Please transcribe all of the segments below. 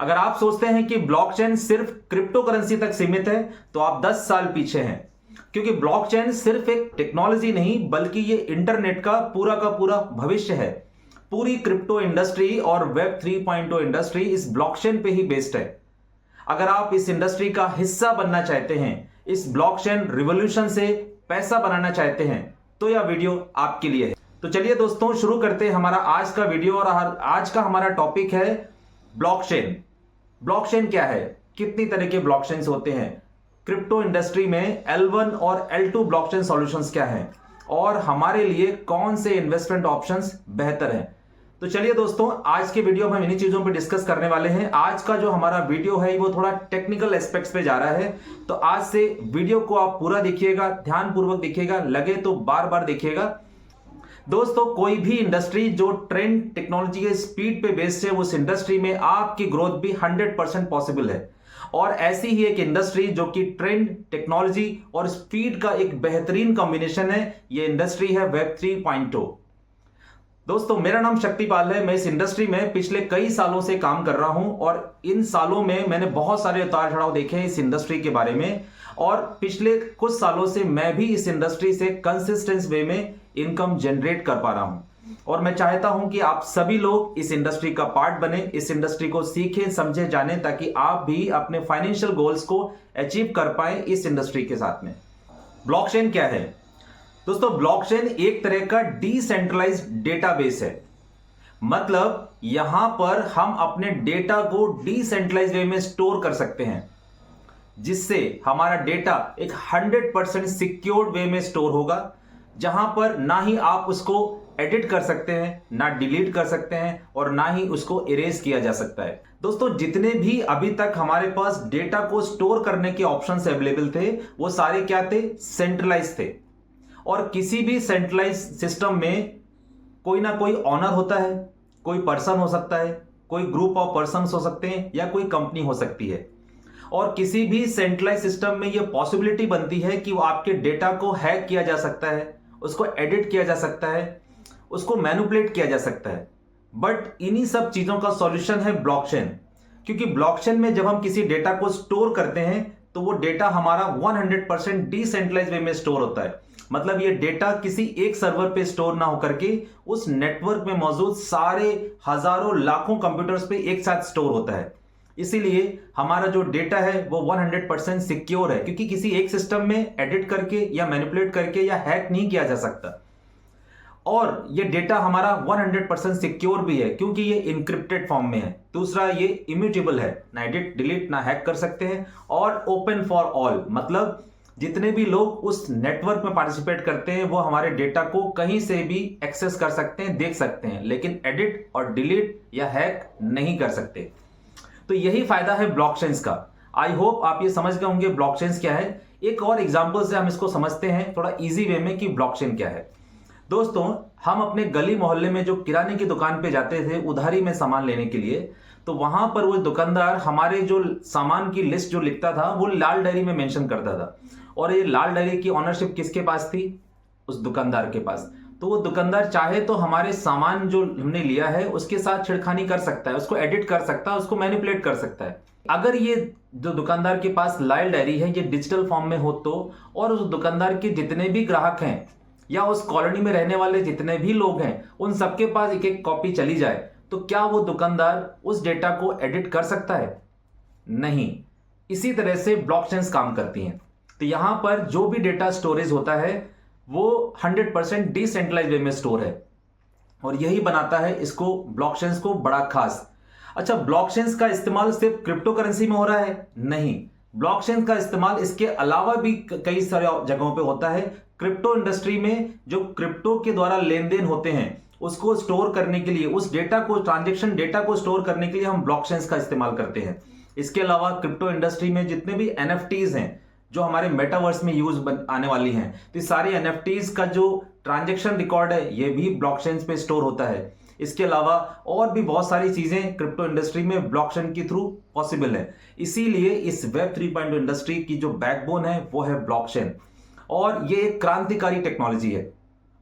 अगर आप सोचते हैं कि ब्लॉकचेन सिर्फ क्रिप्टो करेंसी तक सीमित है तो आप 10 साल पीछे हैं, क्योंकि ब्लॉकचेन सिर्फ एक टेक्नोलॉजी नहीं बल्कि ये इंटरनेट का पूरा भविष्य है। पूरी क्रिप्टो इंडस्ट्री और वेब 3.0 इंडस्ट्री इस ब्लॉकचेन पे ही बेस्ड है। अगर आप इस इंडस्ट्री का हिस्सा बनना चाहते हैं, इस ब्लॉकचेन रिवॉल्यूशन से पैसा बनाना चाहते हैं, तो यह वीडियो आपके लिए है। तो चलिए दोस्तों शुरू करते हैं हमारा आज का वीडियो। और आज का हमारा टॉपिक है ब्लॉकचेन। ब्लॉकचेन क्या है, कितनी तरह के ब्लॉकचेन्स होते हैं, क्रिप्टो इंडस्ट्री में L1 और L2 ब्लॉकचेन सॉल्यूशंस क्या हैं और हमारे लिए कौन से इन्वेस्टमेंट ऑप्शंस बेहतर हैं। तो चलिए दोस्तों आज के वीडियो में हम इन्हीं चीजों पर डिस्कस करने वाले हैं। आज का जो हमारा वीडियो है वो थोड़ा टेक्निकल एस्पेक्ट्स पे जा रहा है, तो आज से वीडियो को आप पूरा देखिएगा, ध्यानपूर्वक देखिएगा, लगे तो बार बार देखिएगा। दोस्तों कोई भी इंडस्ट्री जो ट्रेंड टेक्नोलॉजी के स्पीड पे बेस्ड है, उस इंडस्ट्री में आपकी ग्रोथ भी 100% पॉसिबल है। और ऐसी ही एक इंडस्ट्री जो कि ट्रेंड टेक्नोलॉजी और स्पीड का एक बेहतरीन कॉम्बिनेशन है, ये इंडस्ट्री है वेब 3.0। दोस्तों मेरा नाम शक्तिपाल है। मैं इस इंडस्ट्री में पिछले कई सालों से काम कर रहा हूं और इन सालों में मैंने बहुत सारे उतार चढ़ाव देखे हैं इस इंडस्ट्री के बारे में। और पिछले कुछ सालों से मैं भी इस इंडस्ट्री से कंसिस्टेंट वे में इनकम जनरेट कर पा रहा हूं और मैं चाहता हूं कि आप सभी लोग इस इंडस्ट्री का पार्ट बने, इस इंडस्ट्री को सीखें, समझे, जाने, ताकि आप भी अपने फाइनेंशियल गोल्स को अचीव कर पाए इस इंडस्ट्री के साथ में। ब्लॉकचेन क्या है दोस्तों? ब्लॉकचेन एक तरह का डिसेंट्रलाइज्ड डेटाबेस है। मतलब यहां पर हम अपने डेटा को डिसेंट्रलाइज्ड वे में स्टोर कर सकते हैं, जिससे हमारा डेटा एक 100% सिक्योर्ड वे में स्टोर होगा, जहां पर ना ही आप उसको एडिट कर सकते हैं, ना डिलीट कर सकते हैं और ना ही उसको इरेज किया जा सकता है। दोस्तों जितने भी अभी तक हमारे पास डेटा को स्टोर करने के ऑप्शंस अवेलेबल थे, वो सारे क्या थे? सेंट्रलाइज थे। और किसी भी सेंट्रलाइज सिस्टम में कोई ना कोई ऑनर होता है, कोई पर्सन हो सकता है, कोई ग्रुप ऑफ पर्सन हो सकते हैं या कोई कंपनी हो सकती है। और किसी भी सेंट्रलाइज सिस्टम में यह पॉसिबिलिटी बनती है कि वो आपके डेटा को हैक किया जा सकता है, उसको एडिट किया जा सकता है, उसको मैनिपुलेट किया जा सकता है। बट इन्हीं सब चीजों का सॉल्यूशन है ब्लॉकचेन। क्योंकि ब्लॉकचेन में जब हम किसी डेटा को स्टोर करते हैं तो वो डेटा हमारा 100% डिसेंट्रलाइज वे में स्टोर होता है। मतलब ये डेटा किसी एक सर्वर पे स्टोर ना होकर के उस नेटवर्क में मौजूद सारे हजारों लाखों कंप्यूटर्स पे एक साथ स्टोर होता है। इसीलिए हमारा जो डेटा है वो 100% सिक्योर है, क्योंकि किसी एक सिस्टम में एडिट करके या मैनिपुलेट करके या हैक नहीं किया जा सकता। और ये डेटा हमारा 100% सिक्योर भी है, क्योंकि ये इनक्रिप्टेड फॉर्म में है। दूसरा, ये इम्यूटेबल है, ना एडिट, डिलीट, ना हैक कर सकते हैं। और ओपन फॉर ऑल, मतलब जितने भी लोग उस नेटवर्क में पार्टिसिपेट करते हैं वो हमारे डेटा को कहीं से भी एक्सेस कर सकते हैं, देख सकते हैं, लेकिन एडिट और डिलीट या हैक नहीं कर सकते। तो यही फायदा है ब्लॉकचेन्स का। आई होप आप ये समझ गए होंगे ब्लॉकचेन्स क्या है। एक और एग्जांपल से हम इसको समझते हैं थोड़ा इजी वे में कि ब्लॉकचेन क्या है। दोस्तों हम अपने गली मोहल्ले में जो किराने की दुकान पे जाते थे उधारी में सामान लेने के लिए, तो वहां पर वो दुकानदार हमारे जो सामान की लिस्ट जो लिखता था वो लाल डायरी में मेंशन करता था। और ये लाल डायरी की ऑनरशिप किसके पास थी? उस दुकानदार के पास। तो वो दुकानदार चाहे तो हमारे सामान जो हमने लिया है उसके साथ छिड़खानी कर सकता है, उसको एडिट कर सकता है, उसको मैनिपुलेट कर सकता है। अगर ये जो दुकानदार के पास लाल डायरी है ये डिजिटल फॉर्म में हो तो, और उस दुकानदार के जितने भी ग्राहक हैं या उस कॉलोनी में रहने वाले जितने भी लोग हैं उन सबके पास एक एक कॉपी चली जाए, तो क्या वो दुकानदार उस डेटा को एडिट कर सकता है? नहीं। इसी तरह से ब्लॉकचेन्स काम करती हैं। तो यहां पर जो भी डेटा स्टोरेज होता है वो 100% डिसेंट्रलाइज वे में स्टोर है, और यही बनाता है इसको, ब्लॉकचेन्स को, बड़ा खास। अच्छा, ब्लॉकचेन्स का इस्तेमाल सिर्फ क्रिप्टो करेंसी में हो रहा है? नहीं, ब्लॉकचेन का इस्तेमाल इसके अलावा भी कई सारे जगहों पे होता है। क्रिप्टो इंडस्ट्री में जो क्रिप्टो के द्वारा लेन देन होते हैं उसको स्टोर करने के लिए, उस डेटा को, ट्रांजेक्शन डेटा को स्टोर करने के लिए हम ब्लॉकचेन्स का इस्तेमाल करते हैं। इसके अलावा क्रिप्टो इंडस्ट्री में जितने भी एनएफटीज हैं जो हमारे मेटावर्स में यूज आने वाली हैं, तो सारे एनएफटीज का जो ट्रांजैक्शन रिकॉर्ड है ये भी ब्लॉकचेन पे स्टोर होता है। इसके अलावा और भी बहुत सारी चीजें क्रिप्टो इंडस्ट्री में ब्लॉकचेन के थ्रू पॉसिबल है। इसीलिए इस वेब 3.0 इंडस्ट्री की जो बैकबोन है वो है ब्लॉकचेन, और ये एक क्रांतिकारी टेक्नोलॉजी है।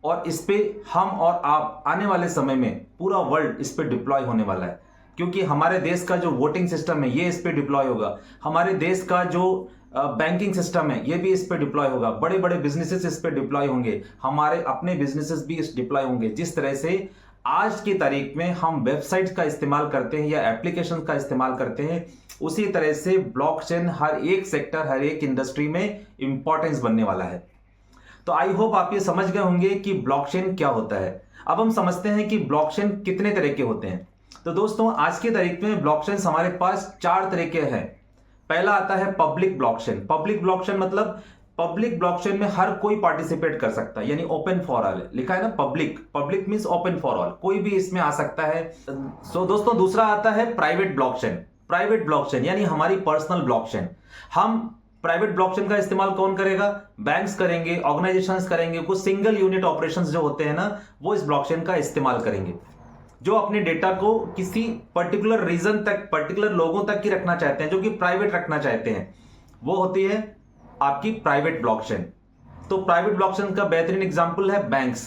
और इस पे हम और आप आने वाले समय में पूरा वर्ल्ड इस पे डिप्लॉय होने वाला है, क्योंकि हमारे देश का जो वोटिंग सिस्टम है ये इस पे डिप्लॉय होगा, हमारे देश का जो बैंकिंग सिस्टम है ये भी इस पे डिप्लॉय होगा, बड़े बड़े बिजनेसेस इस पे डिप्लॉय होंगे, हमारे अपने बिजनेसेस भी इस डिप्लॉय होंगे। जिस तरह से आज की तारीख में हम वेबसाइट्स का इस्तेमाल करते हैं या एप्लीकेशन का इस्तेमाल करते हैं, उसी तरह से ब्लॉकचेन हर एक सेक्टर, हर एक इंडस्ट्री में इंपॉर्टेंस बनने वाला है। तो आई होप आप ये समझ गए होंगे कि ब्लॉकचेन क्या होता है। अब हम समझते हैं कि ब्लॉकचेन कितने तरह के होते हैं। तो दोस्तों आज की तारीख में ब्लॉकचेन हमारे पास 4 तरह के हैं। पहला आता है पब्लिक ब्लॉकचेन। पब्लिक ब्लॉकचेन मतलब पब्लिक ब्लॉकचेन में हर कोई पार्टिसिपेट कर सकता है, यानी ओपन फॉर ऑल। लिखा है ना public, public means open for all, कोई भी इसमें आ सकता है। सो दोस्तों दूसरा आता है प्राइवेट ब्लॉकचेन। प्राइवेट ब्लॉकचेन यानी हमारी पर्सनल ब्लॉकचेन। हम प्राइवेट ब्लॉकचेन का इस्तेमाल कौन करेगा? बैंक्स करेंगे, ऑर्गेनाइजेशंस करेंगे, कुछ सिंगल यूनिट ऑपरेशंस जो होते हैं ना, वो इस ब्लॉकचेन का इस्तेमाल करेंगे, जो अपने डेटा को किसी पर्टिकुलर रीजन तक, पर्टिकुलर लोगों तक ही रखना चाहते हैं, जो कि प्राइवेट रखना चाहते हैं, वो होती है आपकी प्राइवेट ब्लॉकचेन। तो प्राइवेट ब्लॉकचेन का बेहतरीन एग्जांपल है बैंक्स।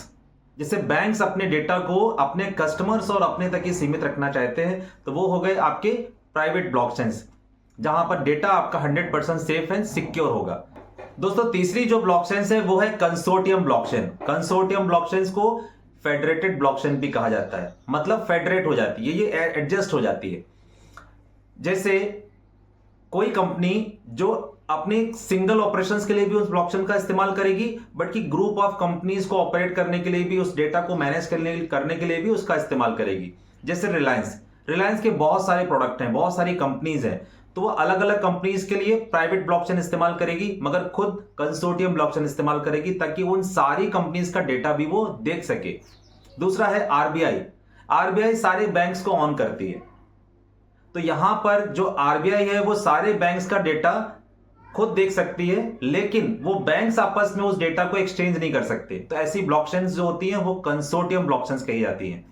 जैसे बैंक्स अपने डेटा को अपने कस्टमर्स और अपने तक ही सीमित रखना चाहते हैं, तो वो हो गए आपके प्राइवेट ब्लॉकचेन्स, जहां पर डेटा आपका 100% सेफ एंड सिक्योर होगा। दोस्तों तीसरी जो ब्लॉकचेन है वो है कंसोर्टियम ब्लॉकचेन। कंसोर्टियम ब्लॉकचेन को फेडरेटेड ब्लॉकचेन भी कहा जाता है, मतलब फेडरेट हो जाती है, ये एडजस्ट हो जाती है। जैसे कोई कंपनी जो अपने सिंगल ऑपरेशंस के लिए भी उस ब्लॉकचेन का इस्तेमाल करेगी, बट कि ग्रुप ऑफ कंपनीज को ऑपरेट करने के लिए भी, उस डेटा को मैनेज करने के लिए भी उसका इस्तेमाल करेगी। जैसे रिलायंस के बहुत सारे प्रोडक्ट हैं, बहुत सारी कंपनीज हैं, तो वो अलग अलग कंपनीज के लिए प्राइवेट ब्लॉकचेन इस्तेमाल करेगी, मगर खुद कंसोर्टियम ब्लॉकचेन इस्तेमाल करेगी ताकि उन सारी कंपनीज का डेटा भी वो देख सके। दूसरा है आरबीआई। आरबीआई सारे बैंक्स को ऑन करती है, तो यहां पर जो आरबीआई है वो सारे बैंक्स का डेटा खुद देख सकती है, लेकिन वो बैंक्स आपस में उस डेटा को एक्सचेंज नहीं कर सकते। तो ऐसी ब्लॉकचेन्स जो होती हैं वो कंसोर्टियम ब्लॉकचेन्स कही जाती हैं।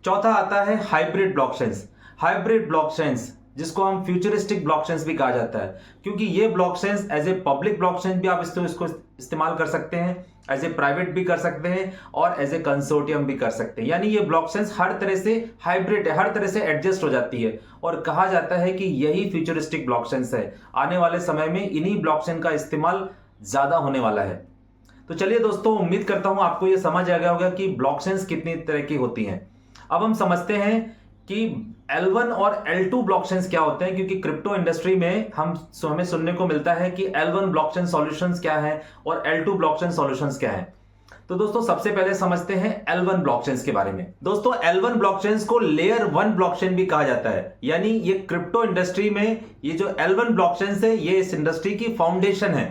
चौथा आता है हाइब्रिड ब्लॉकचेन्स। हाइब्रिड ब्लॉकचेन्स जिसको हम फ्यूचरिस्टिक ब्लॉकचेन्स भी कहा जाता है, क्योंकि ये blockchains as a public blockchain भी आप इसको इस्तेमाल कर सकते हैं, एज ए प्राइवेट भी कर सकते हैं और एज ए कंसोर्टियम भी कर सकते हैं। यानी ये ब्लॉकचेन्स हर तरह से हाइब्रिड है, हर तरह से एडजस्ट हो जाती है, और कहा जाता है कि यही फ्यूचरिस्टिक ब्लॉकचेन्स है। आने वाले समय में इन्हीं ब्लॉकचेन का इस्तेमाल ज्यादा होने वाला है। तो चलिए दोस्तों, उम्मीद करता हूं आपको ये समझ आ गया होगा कि ब्लॉकचेन्स कितनी तरह की होती हैं। अब हम समझते हैं कि L1 और L2 ब्लॉकचेन्स क्या होते हैं, क्योंकि क्रिप्टो इंडस्ट्री में हमें सुनने को मिलता है कि L1 ब्लॉकचेन सॉल्यूशंस क्या है और L2 ब्लॉकचेन सॉल्यूशंस क्या है। तो दोस्तों सबसे पहले समझते हैं L1 ब्लॉकचेन्स के बारे में। दोस्तों L1 ब्लॉकचेन्स को लेयर 1 ब्लॉकचेन भी कहा जाता है, यानी ये क्रिप्टो इंडस्ट्री में ये जो L1 ब्लॉकचेन्स है ये इस इंडस्ट्री की फाउंडेशन है,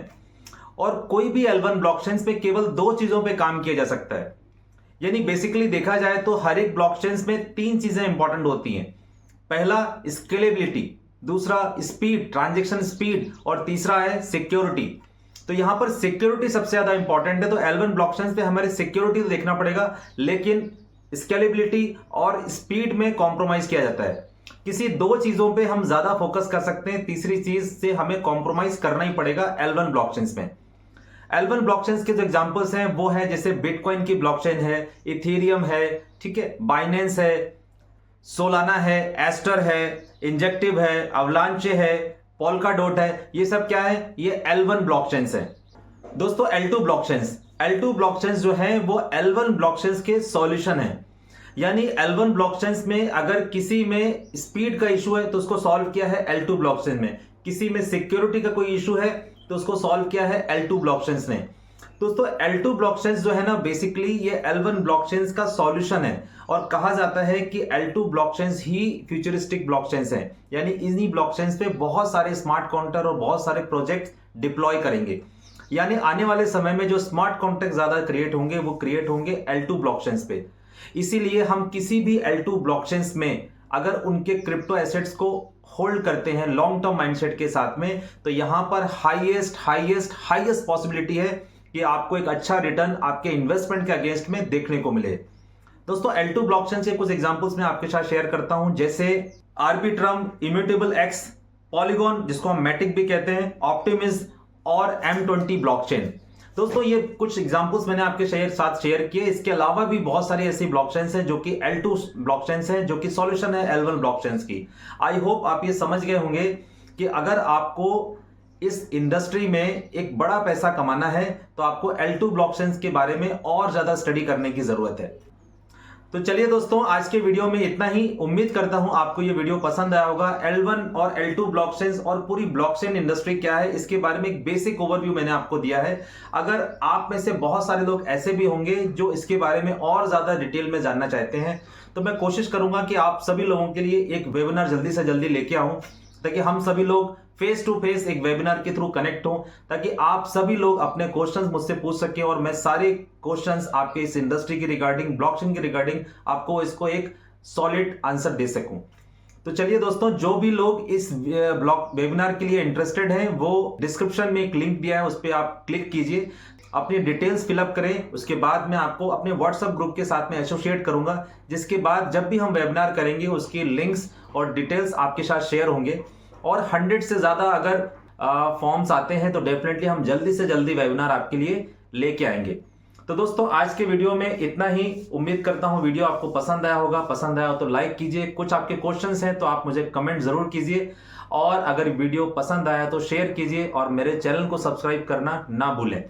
और कोई भी L1 ब्लॉकचेन्स पे केवल 2 चीजों पे काम किया जा सकता है। यानी बेसिकली देखा जाए तो हर एक ब्लॉकचेन्स में 3 चीजें इंपॉर्टेंट होती हैं। पहला स्केलेबिलिटी, दूसरा स्पीड, ट्रांजैक्शन स्पीड, और तीसरा है सिक्योरिटी। तो यहां पर सिक्योरिटी सबसे ज्यादा इंपॉर्टेंट है, तो L1 ब्लॉकचेन्स पे हमारे सिक्योरिटी देखना पड़ेगा, लेकिन स्केलेबिलिटी और स्पीड में कॉम्प्रोमाइज किया जाता है। किसी 2 चीजों पे हम ज्यादा फोकस कर सकते हैं, तीसरी चीज से हमें कॉम्प्रोमाइज करना ही पड़ेगा L1 ब्लॉकचेन्स में। L1 ब्लॉकचेन्स के जो एग्जांपल्स हैं वो है जैसे बिटकॉइन की ब्लॉकचेन है, इथेरियम है, ठीक है, बाइनेंस है, सोलाना है, एस्टर है, इंजेक्टिव है, अवलांचे है, पोल्काडोट है। ये सब क्या है? ये L1 ब्लॉकचेन्स है। दोस्तों L2 ब्लॉकचेन्स जो है वो L1 ब्लॉकचेन्स के सॉल्यूशन है। यानी L1 ब्लॉकचेन्स में अगर किसी में स्पीड का इशू है तो उसको सॉल्व किया है L2 ब्लॉकचेन में, किसी में सिक्योरिटी का कोई इशू है तो उसको सॉल्व किया है L2 ब्लॉकचेन्स ने। दोस्तों L2 ब्लॉकचेन्स जो है ना, बेसिकली ये L1 ब्लॉकचेन्स का सॉल्यूशन है, और कहा जाता है कि L2 ब्लॉकचेन्स ही फ्यूचरिस्टिक ब्लॉकचेन्स हैं। यानी इन्हीं ब्लॉकचेन्स पे बहुत सारे स्मार्ट कॉन्ट्रैक्ट और बहुत सारे प्रोजेक्ट डिप्लॉय करेंगे। यानी आने वाले समय में जो स्मार्ट कॉन्ट्रैक्ट ज्यादा क्रिएट होंगे वो क्रिएट होंगे L2 ब्लॉकचेन्स पे। इसीलिए हम किसी भी L2 ब्लॉकचेन्स में अगर उनके क्रिप्टो एसेट्स को होल्ड करते हैं लॉन्ग टर्म माइंडसेट के साथ में, तो यहां पर हाईएस्ट पॉसिबिलिटी है कि आपको एक अच्छा रिटर्न आपके इन्वेस्टमेंट के अगेंस्ट में देखने को मिले। दोस्तों L2 ब्लॉकचेन से कुछ एग्जांपल्स मैं आपके साथ शेयर करता हूं, जैसे आर्बिट्रम, इम्यूटेबल एक्स, पॉलीगॉन जिसको हम मैटिक भी कहते हैं, ऑप्टिमिज्म और M20 ब्लॉकचेन। दोस्तों ये कुछ एग्जांपल्स मैंने आपके साथ शेयर किए। इसके अलावा भी बहुत सारी ऐसी ब्लॉकचेन्स हैं जो कि L2 ब्लॉकचेन्स हैं, जो कि सॉल्यूशन है L1 ब्लॉकचेन्स की। आई होप आप ये समझ गए होंगे कि अगर आपको इस इंडस्ट्री में एक बड़ा पैसा कमाना है तो आपको L2 ब्लॉकचेन्स के बारे में और ज्यादा स्टडी करने की जरूरत है। तो चलिए दोस्तों, आज के वीडियो में इतना ही। उम्मीद करता हूं आपको ये वीडियो पसंद आया होगा। L1 और L2 ब्लॉकचेन्स और पूरी ब्लॉकचेन इंडस्ट्री क्या है, इसके बारे में एक बेसिक ओवरव्यू मैंने आपको दिया है। अगर आप में से बहुत सारे लोग ऐसे भी होंगे जो इसके बारे में और ज्यादा डिटेल में जानना चाहते हैं, तो मैं कोशिश करूंगा कि आप सभी लोगों के लिए एक वेबिनार जल्दी से जल्दी लेके आऊं, ताकि हम सभी लोग फेस टू फेस एक वेबिनार के थ्रू कनेक्ट हो, ताकि आप सभी लोग अपने क्वेश्चंस मुझसे पूछ सके और मैं सारे क्वेश्चंस आपके इस इंडस्ट्री की रिगार्डिंग, ब्लॉकचेन की रिगार्डिंग आपको इसको एक सॉलिड आंसर दे सकूं। तो चलिए दोस्तों, जो भी लोग इस वेबिनार के लिए इंटरेस्टेड हैं, वो डिस्क्रिप्शन में एक लिंक दिया है, उस पर आप क्लिक कीजिए, अपनी डिटेल्स फिलअप करें। उसके बाद मैं आपको अपने व्हाट्सएप ग्रुप के साथ में एसोसिएट करूंगा, जिसके बाद जब भी हम वेबिनार करेंगे उसकी लिंक्स और डिटेल्स आपके साथ शेयर होंगे। और 100 से ज्यादा अगर फॉर्म्स आते हैं तो डेफिनेटली हम जल्दी से जल्दी वेबिनार आपके लिए लेके आएंगे। तो दोस्तों, आज के वीडियो में इतना ही। उम्मीद करता हूं वीडियो आपको पसंद आया होगा। पसंद आया हो तो लाइक कीजिए। कुछ आपके क्वेश्चंस हैं तो आप मुझे कमेंट जरूर कीजिए, और अगर वीडियो पसंद आया तो शेयर कीजिए और मेरे चैनल को सब्सक्राइब करना ना भूलें।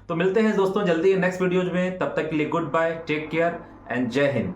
तो मिलते हैं दोस्तों जल्दी नेक्स्ट वीडियोज में। तब तक के लिए good bye, take care and जय हिंद।